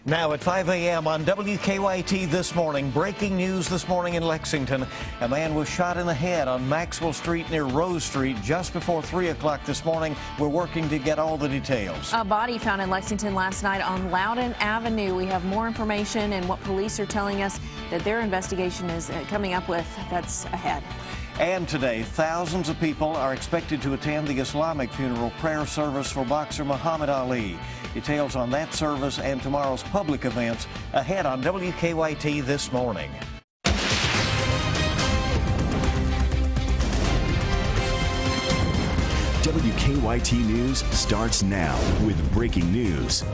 Now at 5 a.m. on WKYT this morning, breaking news this morning in Lexington. A man was shot in the head on Maxwell Street near Rose Street just before 3 o'clock this morning. We're working to get all the details. A body found in Lexington last night on Loudon Avenue. We have more information and what police are telling us that their investigation is coming up with. That's ahead. And today, thousands of people are expected to attend the Islamic funeral prayer service for boxer Muhammad Ali. Details on that service and tomorrow's public events ahead on WKYT this morning. WKYT News starts now with breaking news.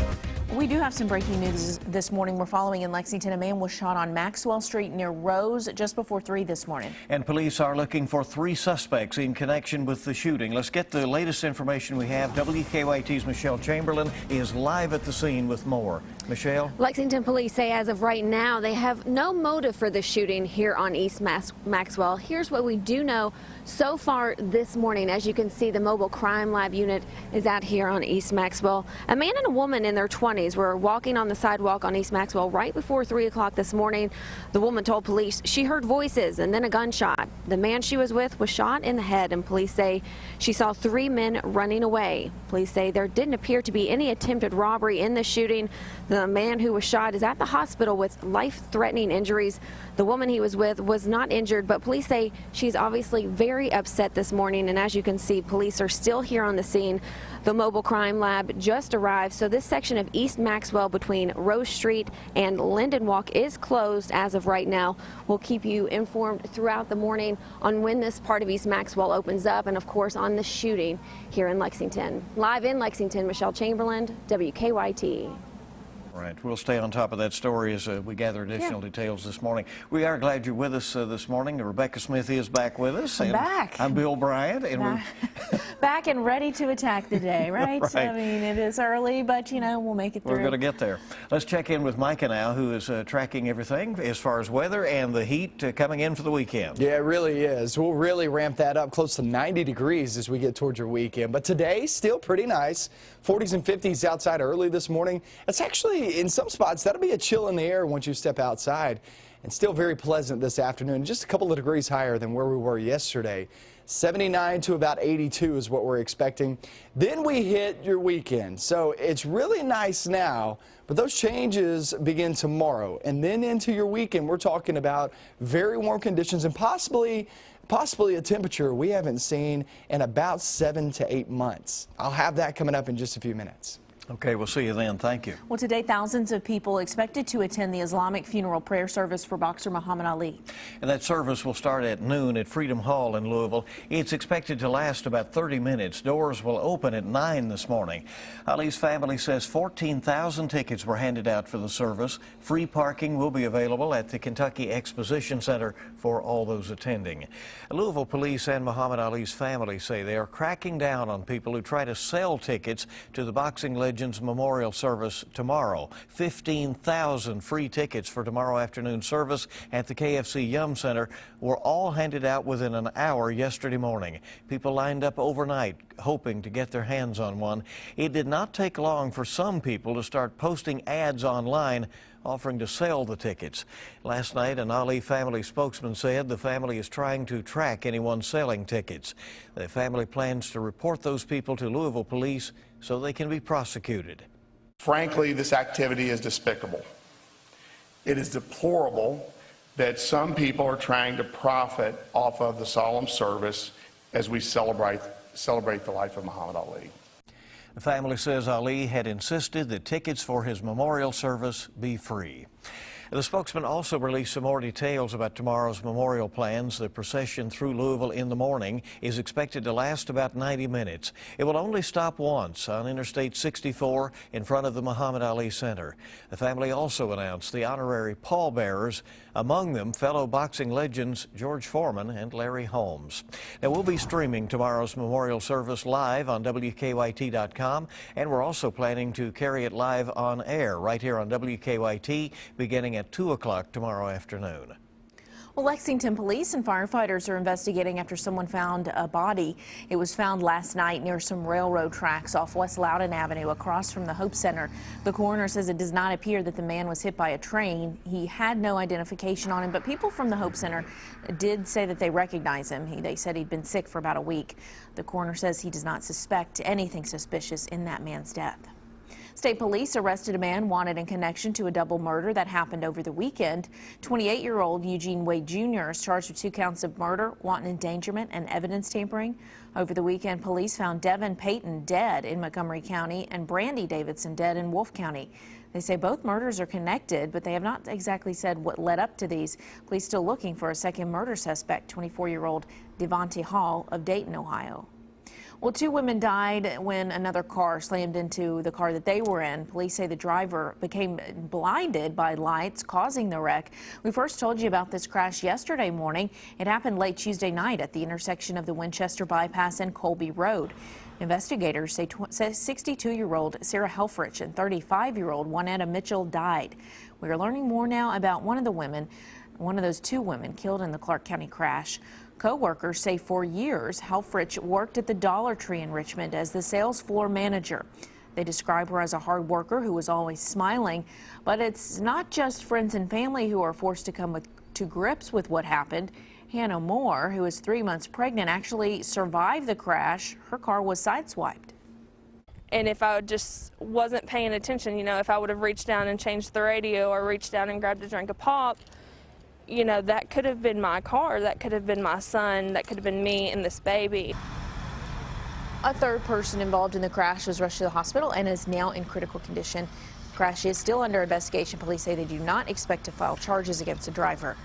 We do have some breaking news this morning. We're following in Lexington. A man was shot on Maxwell Street near Rose just before 3 this morning. And police are looking for 3 suspects in connection with the shooting. Let's get the latest information we have. WKYT's Michelle Chamberlain is live at the scene with more. Michelle? Lexington police say as of right now they have no motive for the shooting here on East Maxwell. Here's what we do know so far this morning. As you can see, the mobile crime lab unit is out here on East Maxwell. A man and a woman in their 20s were walking on the sidewalk on East Maxwell right before 3 o'clock this morning. The woman told police she heard voices and then a gunshot. The man she was with was shot in the head, and police say she saw 3 men running away. Police say there didn't appear to be any attempted robbery in the shooting. The man who was shot is at the hospital with life-threatening injuries. The woman he was with was not injured, but police say she's obviously very upset this morning. And as you can see, police are still here on the scene. The mobile crime lab just arrived, so this section of East Maxwell between Rose Street and Linden Walk is closed as of right now. We'll keep you informed throughout the morning on when this part of East Maxwell opens up, and of course on the shooting here in Lexington. Live in Lexington, Michelle Chamberlain, WKYT. Right. We'll stay on top of that story as we gather additional details this morning. We are glad you're with us this morning. Rebecca Smith is back with us. I'm back. I'm Bill Bryant. And back and ready to attack the day, right? Right. I mean, it is early, but, you know, we'll make it through. We're going to get there. Let's check in with Micah now, who is tracking everything as far as weather and the heat coming in for the weekend. Yeah, it really is. We'll really ramp that up close to 90 degrees as we get towards your weekend. But today, still pretty nice. 40s and 50s outside early this morning. It's actually, in some spots, that'll be a chill in the air once you step outside. And still very pleasant this afternoon, just a couple of degrees higher than where we were yesterday. 79 to about 82 is what we're expecting. Then we hit your weekend. So it's really nice now, but those changes begin tomorrow. And then into your weekend, we're talking about very warm conditions and possibly a temperature we haven't seen in about 7 to 8 months. I'll have that coming up in just a few minutes. Okay, we'll see you then. Thank you. Well, today, thousands of people expected to attend the Islamic funeral prayer service for boxer Muhammad Ali. And that service will start at noon at Freedom Hall in Louisville. It's expected to last about 30 minutes. Doors will open at 9 this morning. Ali's family says 14,000 tickets were handed out for the service. Free parking will be available at the Kentucky Exposition Center for all those attending. Louisville police and Muhammad Ali's family say they are cracking down on people who try to sell tickets to the boxing legend's memorial service tomorrow. 15,000 free tickets for tomorrow afternoon service at the KFC Yum Center were all handed out within an hour yesterday morning. People lined up overnight hoping to get their hands on one. It did not take long for some people to start posting ads online offering to sell the tickets. Last night, an Ali family spokesman said the family is trying to track anyone selling tickets. The family plans to report those people to Louisville police so they can be prosecuted. Frankly, this activity is despicable. It is deplorable that some people are trying to profit off of the solemn service as we celebrate the life of Muhammad Ali. The family says Ali had insisted that tickets for his memorial service be free. The spokesman also released some more details about tomorrow's memorial plans. The procession through Louisville in the morning is expected to last about 90 minutes. It will only stop once on Interstate 64 in front of the Muhammad Ali Center. The family also announced the honorary pallbearers, among them fellow boxing legends George Foreman and Larry Holmes. Now, we'll be streaming tomorrow's memorial service live on WKYT.com, and we're also planning to carry it live on air right here on WKYT beginning at 2 o'clock tomorrow afternoon. Well, Lexington police and firefighters are investigating after someone found a body. It was found last night near some railroad tracks off West Loudon Avenue across from the Hope Center. The coroner says it does not appear that the man was hit by a train. He had no identification on him, but people from the Hope Center did say that they recognize him. They said he'd been sick for about a week. The coroner says he does not suspect anything suspicious in that man's death. State police arrested a man wanted in connection to a double murder that happened over the weekend. 28-year-old Eugene Wade Jr. is charged with 2 counts of murder, wanton endangerment, and evidence tampering. Over the weekend, police found Devin Payton dead in Montgomery County and Brandy Davidson dead in Wolfe County. They say both murders are connected, but they have not exactly said what led up to these. Police still looking for a second murder suspect, 24-year-old Devontae Hall of Dayton, Ohio. Well, 2 women died when another car slammed into the car that they were in. Police say the driver became blinded by lights, causing the wreck. We first told you about this crash yesterday morning. It happened late Tuesday night at the intersection of the Winchester Bypass and Colby Road. Investigators say 62-year-old Sarah Helfrich and 35-year-old Juanetta Mitchell died. We are learning more now about one of those 2 women killed in the Clark County crash. Co-workers say for years, Helfrich worked at the Dollar Tree in Richmond as the sales floor manager. They describe her as a hard worker who was always smiling, but it's not just friends and family who are forced to come to grips with what happened. Hannah Moore, who is 3 months pregnant, actually survived the crash. Her car was sideswiped. And if I just wasn't paying attention, if I would have reached down and changed the radio or reached down and grabbed a drink of pop, that could have been my car, that could have been my son, that could have been me and this baby. A 3rd person involved in the crash was rushed to the hospital and is now in critical condition. The crash is still under investigation. Police say they do not expect to file charges against the driver.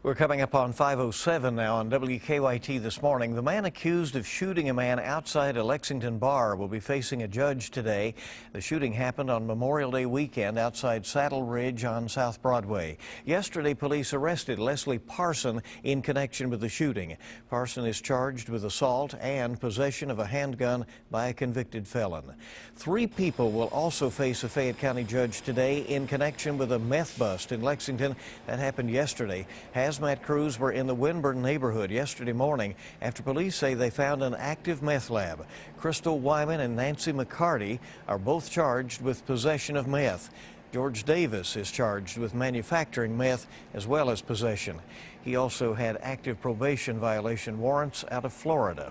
We're coming up on 5:07 now on WKYT this morning. The man accused of shooting a man outside a Lexington bar will be facing a judge today. The shooting happened on Memorial Day weekend outside Saddle Ridge on South Broadway. Yesterday, police arrested Leslie Parson in connection with the shooting. Parson is charged with assault and possession of a handgun by a convicted felon. 3 people will also face a Fayette County judge today in connection with a meth bust in Lexington that happened yesterday. Hazmat crews were in the Winburn neighborhood yesterday morning after police say they found an active meth lab. Crystal Wyman and Nancy McCarty are both charged with possession of meth. George Davis is charged with manufacturing meth as well as possession. He also had active probation violation warrants out of Florida.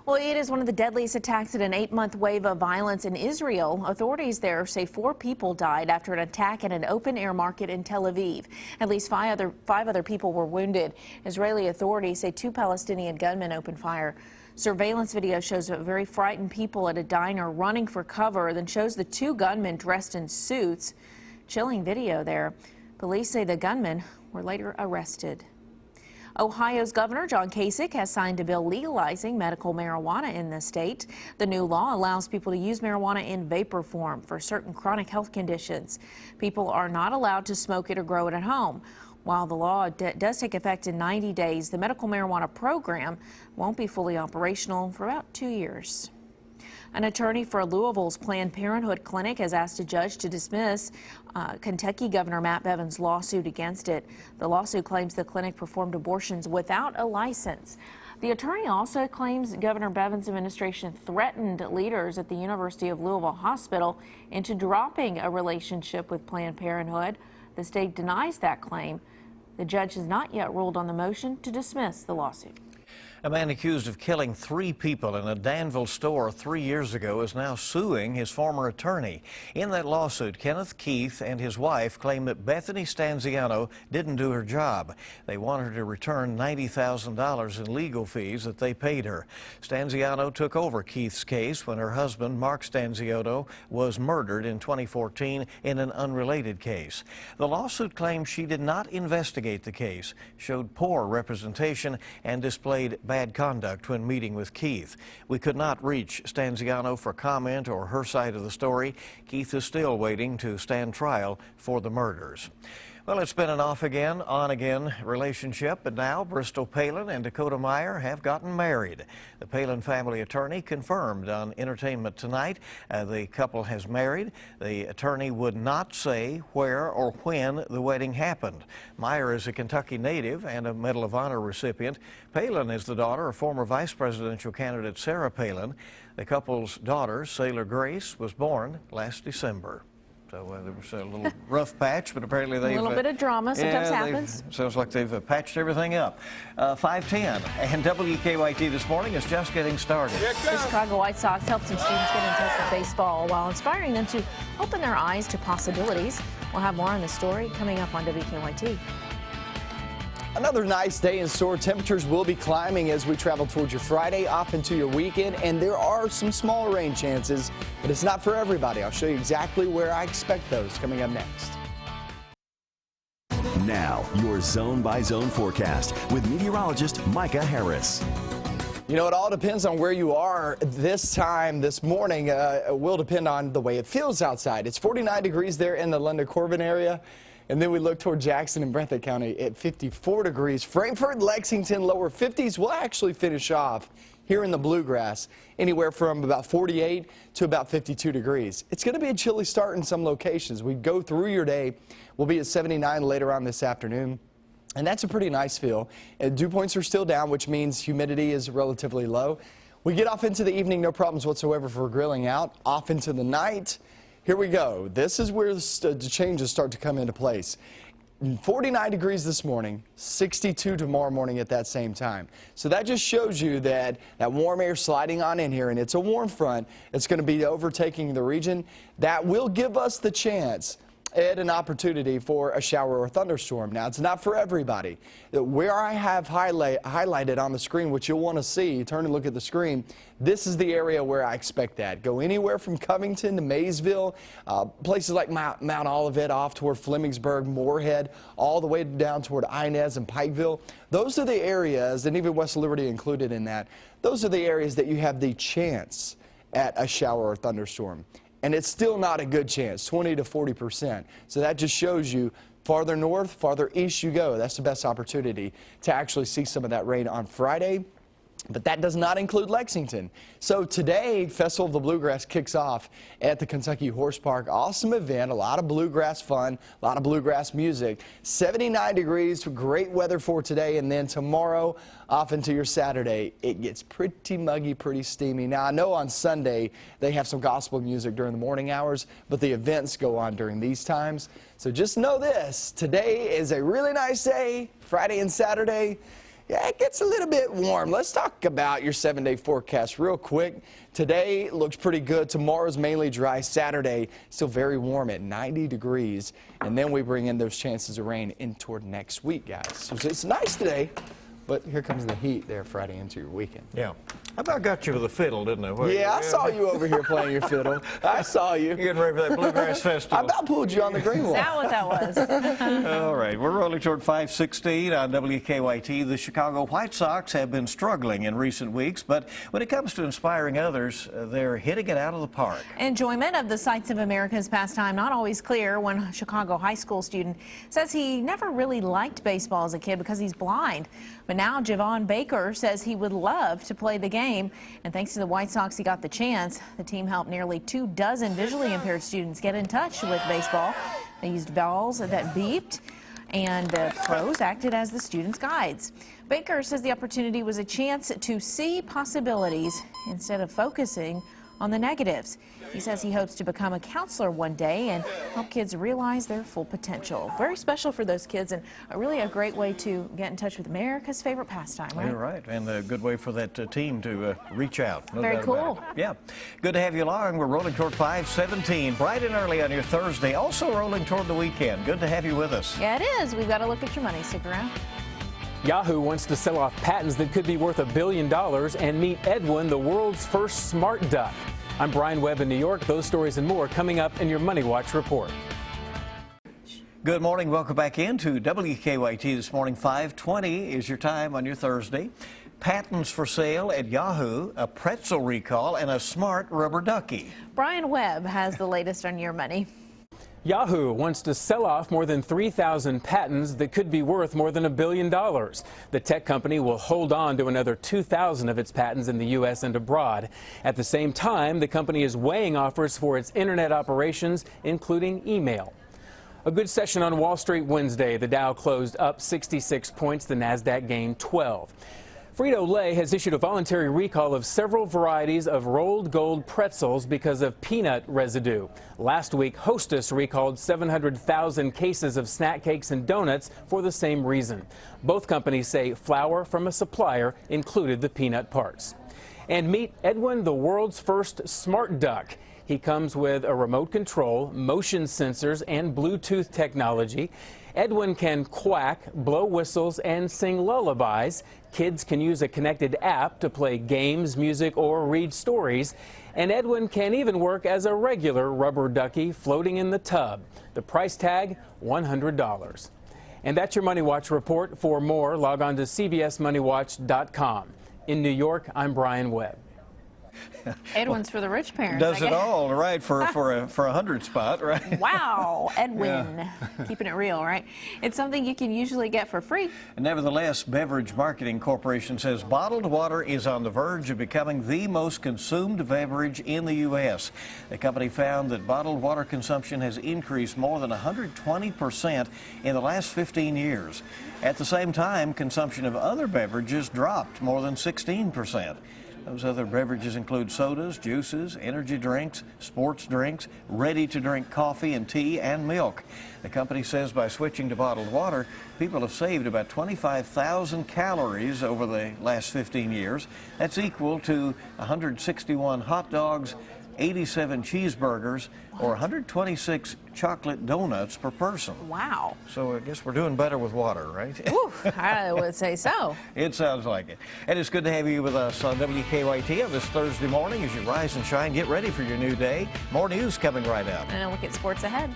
Well, it is one of the deadliest attacks in an 8-month wave of violence in Israel. Authorities there say 4 people died after an attack at an open-air market in Tel Aviv. At least 5 other people were wounded. Israeli authorities say 2 Palestinian gunmen opened fire. Surveillance video shows very frightened people at a diner running for cover, then shows the 2 gunmen dressed in suits. Chilling video there. Police say the gunmen were later arrested. Ohio's Governor John Kasich has signed a bill legalizing medical marijuana in the state. The new law allows people to use marijuana in vapor form for certain chronic health conditions. People are not allowed to smoke it or grow it at home. While the law does take effect in 90 days, the medical marijuana program won't be fully operational for about 2 years. An attorney for Louisville's Planned Parenthood clinic has asked a judge to dismiss Kentucky Governor Matt Bevin's lawsuit against it. The lawsuit claims the clinic performed abortions without a license. The attorney also claims Governor Bevin's administration threatened leaders at the University of Louisville Hospital into dropping a relationship with Planned Parenthood. The state denies that claim. The judge has not yet ruled on the motion to dismiss the lawsuit. A man accused of killing 3 people in a Danville store 3 years ago is now suing his former attorney. In that lawsuit, Kenneth Keith and his wife claim that Bethany Stanziano didn't do her job. They want her to return $90,000 in legal fees that they paid her. Stanziano took over Keith's case when her husband, Mark Stanziano, was murdered in 2014 in an unrelated case. The lawsuit claims she did not investigate the case, showed poor representation, and displayed bad conduct when meeting with Keith. We could not reach Stanziano for comment or her side of the story. Keith is still waiting to stand trial for the murders. Well, it's been an off again, on again relationship, but now Bristol Palin and Dakota Meyer have gotten married. The Palin family attorney confirmed on Entertainment Tonight the couple has married. The attorney would not say where or when the wedding happened. Meyer is a Kentucky native and a Medal of Honor recipient. Palin is the daughter of former vice presidential candidate Sarah Palin. The couple's daughter, Sailor Grace, was born last December. So there was a little rough patch, but apparently they've... A little bit of drama sometimes happens. Sounds like they've patched everything up. 5:10, and WKYT this morning is just getting started. The Chicago White Sox helped some students get in touch with baseball while inspiring them to open their eyes to possibilities. We'll have more on the story coming up on WKYT. Another nice day in store. Temperatures will be climbing as we travel towards your Friday, off into your weekend, and there are some small rain chances, but it's not for everybody. I'll show you exactly where I expect those coming up next. Now, your zone-by-zone forecast with meteorologist Micah Harris. You know, it all depends on where you are this time this morning. It will depend on the way it feels outside. It's 49 degrees there in the London-Corbin area. And then we look toward Jackson and Breathitt County at 54 degrees. Frankfort, Lexington, lower 50s. We'll actually finish off here in the Bluegrass anywhere from about 48 to about 52 degrees. It's going to be a chilly start in some locations. We go through your day. We'll be at 79 later on this afternoon. And that's a pretty nice feel. And dew points are still down, which means humidity is relatively low. We get off into the evening, no problems whatsoever for grilling out. Off into the night. Here we go. This is where the changes start to come into place. 49 degrees this morning, 62 tomorrow morning at that same time. So that just shows you that warm air sliding on in here, and it's a warm front. It's going to be overtaking the region. That will give us the chance at an opportunity for a shower or thunderstorm. Now, it's not for everybody. Where I have highlighted on the screen, which you'll want to see, turn and look at the screen, this is the area where I expect that. Go anywhere from Covington to Maysville, places like Mount Olivet off toward Flemingsburg, Moorhead, all the way down toward Inez and Pikeville. Those are the areas, and even West Liberty included in that, those are the areas that you have the chance at a shower or thunderstorm. And it's still not a good chance, 20 to 40%. So that just shows you farther north, farther east you go. That's the best opportunity to actually see some of that rain on Friday. But that does not include Lexington. So today, Festival of the Bluegrass kicks off at the Kentucky Horse Park. Awesome event, a lot of bluegrass fun, a lot of bluegrass music. 79 degrees, great weather for today. And then tomorrow, off into your Saturday, it gets pretty muggy, pretty steamy. Now, I know on Sunday they have some gospel music during the morning hours, but the events go on during these times. So just know this, today is a really nice day, Friday and Saturday. Yeah, it gets a little bit warm. Let's talk about your 7-day forecast real quick. Today looks pretty good. Tomorrow's mainly dry. Saturday still very warm at 90 degrees. And then we bring in those chances of rain in toward next week, guys. So it's nice today, but here comes the heat there Friday into your weekend. Yeah. How about got you with a fiddle, didn't it? Yeah, I saw you over here playing your fiddle. I saw you. You're getting ready for that Bluegrass Festival. I about pulled you on the green one. Is that what that was? All right, we're rolling toward 5:16 on WKYT. The Chicago White Sox have been struggling in recent weeks, but when it comes to inspiring others, they're hitting it out of the park. Enjoyment of the sights of America's pastime not always clear. One Chicago high school student says he never really liked baseball as a kid because he's blind. But now Javon Baker says he would love to play the game, and thanks to the White Sox, he got the chance. The team helped nearly 24 visually impaired students get in touch with baseball. They used balls that beeped, and the pros acted as the students' guides. Baker says the opportunity was a chance to see possibilities instead of focusing on the negatives. He says he hopes to become a counselor one day and help kids realize their full potential. Very special for those kids, and really a great way to get in touch with America's favorite pastime, right? You're right, and a good way for that team to reach out. No Very doubt cool. about it. Yeah, good to have you along. We're rolling toward 5:17, bright and early on your Thursday, also rolling toward the weekend. Good to have you with us. Yeah, it is. We've got to look at your money. Stick around. Yahoo wants to sell off patents that could be worth $1 billion and meet Edwin, the world's first smart duck. I'm Brian Webb in New York. Those stories and more coming up in your Money Watch report. Good morning. Welcome back into WKYT this morning. 5:20 is your time on your Thursday. Patents for sale at Yahoo, a pretzel recall, and a smart rubber ducky. Brian Webb has the latest on your money. Yahoo wants to sell off more than 3,000 patents that could be worth more than $1 billion. The tech company will hold on to another 2,000 of its patents in the U.S. and abroad. At the same time, the company is weighing offers for its internet operations, including email. A good session on Wall Street Wednesday. The Dow closed up 66 points. The Nasdaq gained 12. Frito-Lay has issued a voluntary recall of several varieties of rolled gold pretzels because of peanut residue. Last week, Hostess recalled 700,000 cases of snack cakes and donuts for the same reason. Both companies say flour from a supplier included the peanut parts. And meet Edwin, the world's first smart duck. He comes with a remote control, motion sensors, and Bluetooth technology. Edwin can quack, blow whistles, and sing lullabies. Kids can use a connected app to play games, music, or read stories. And Edwin can even work as a regular rubber ducky floating in the tub. The price tag, $100. And that's your Money Watch report. For more, log on to cbsmoneywatch.com. In New York, I'm Brian Webb. Edwin's for the rich parents. Does it all, right, for a 100 spot, right? Wow, Edwin. Keeping it real, right? It's something you can usually get for free. Nevertheless, Beverage Marketing Corporation says bottled water is on the verge of becoming the most consumed beverage in the U.S. The company found that bottled water consumption has increased more than 120% in the last 15 years. At the same time, consumption of other beverages dropped more than 16%. Those other beverages include sodas, juices, energy drinks, sports drinks, ready-to-drink coffee and tea, and milk. The company says by switching to bottled water, people have saved about 25,000 calories over the last 15 years. That's equal to 161 hot dogs, 87 cheeseburgers, or 126 chocolate donuts per person. Wow. So I guess we're doing better with water, right? Ooh, I would say so. It sounds like it. And it's good to have you with us on WKYT on this Thursday morning as you rise and shine. Get ready for your new day. More news coming right up. And a look at sports ahead.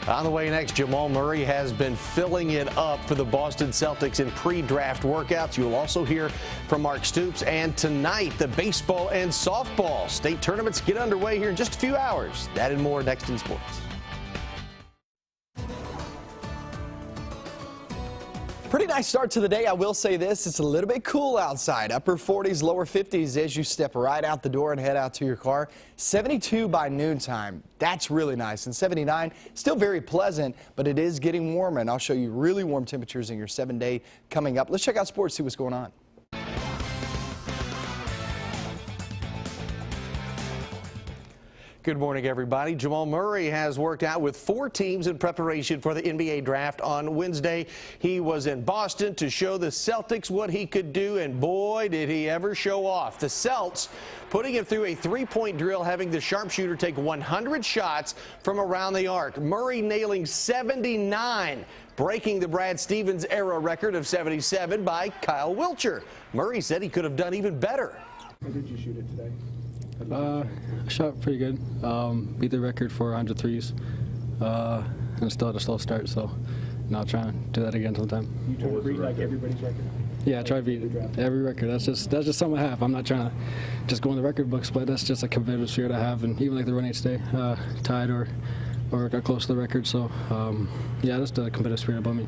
On the way next, Jamal Murray has been filling it up for the Boston Celtics in pre-draft workouts. You'll also hear from Mark Stoops. And tonight, the baseball and softball state tournaments get underway here in just a few hours. That and more next in sports. Pretty nice start to the day. I will say this, it's a little bit cool outside. Upper 40s, lower 50s as you step right out the door and head out to your car. 72 by noontime. That's really nice. And 79, still very pleasant, but it is getting warmer. And I'll show you really warm temperatures in your 7-day coming up. Let's check out sports, see what's going on. Good morning, everybody. Jamal Murray has worked out with 4 teams in preparation for the NBA draft on Wednesday. He was in Boston to show the Celtics what he could do, and boy, did he ever show off. The Celts putting him through a 3-point drill, having the sharpshooter take 100 shots from around the arc. Murray nailing 79, breaking the Brad Stevens era record of 77 by Kyle Wiltshire. Murray said he could have done even better. How did you shoot it today? I shot pretty good. Beat the record for 100 threes. And still had a slow start, so now trying to do that again sometime. You try to beat like everybody's record? Yeah, I try to beat every record. That's just something I have. I'm not trying to just go in the record books, but that's just a competitive spirit I have. And even like the run age today, tied or got close to the record. So yeah, that's the competitive spirit about me.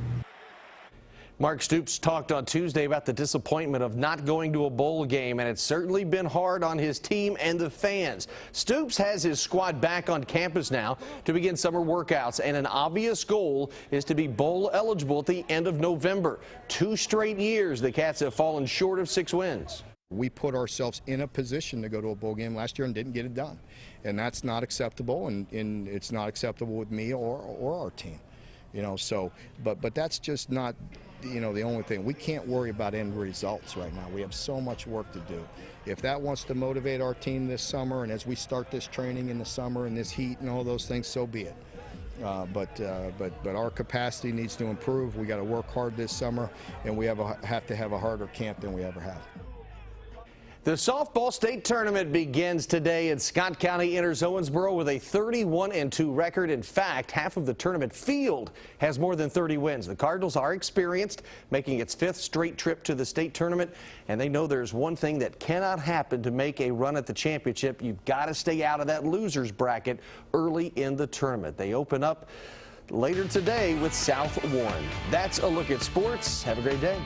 Mark Stoops talked on Tuesday about the disappointment of not going to a bowl game, and it's certainly been hard on his team and the fans. Stoops has his squad back on campus now to begin summer workouts, and an obvious goal is to be bowl eligible at the end of November. 2 straight years the Cats have fallen short of 6 wins. We put ourselves in a position to go to a bowl game last year and didn't get it done, and that's not acceptable, and it's not acceptable with me or our team. You know, so but that's just not, you know, the only thing. We can't worry about end results right now. We have so much work to do. If that wants to motivate our team this summer, and as we start this training in the summer and this heat and all those things, so be it. But our capacity needs to improve. We got to work hard this summer, and we have to have a harder camp than we ever have. The softball state tournament begins today, and Scott County enters Owensboro with a 31-2 record. In fact, half of the tournament field has more than 30 wins. The Cardinals are experienced, making its 5th straight trip to the state tournament, and they know there's one thing that cannot happen to make a run at the championship. You've got to stay out of that losers bracket early in the tournament. They open up later today with South Warren. That's a look at sports. Have a great day.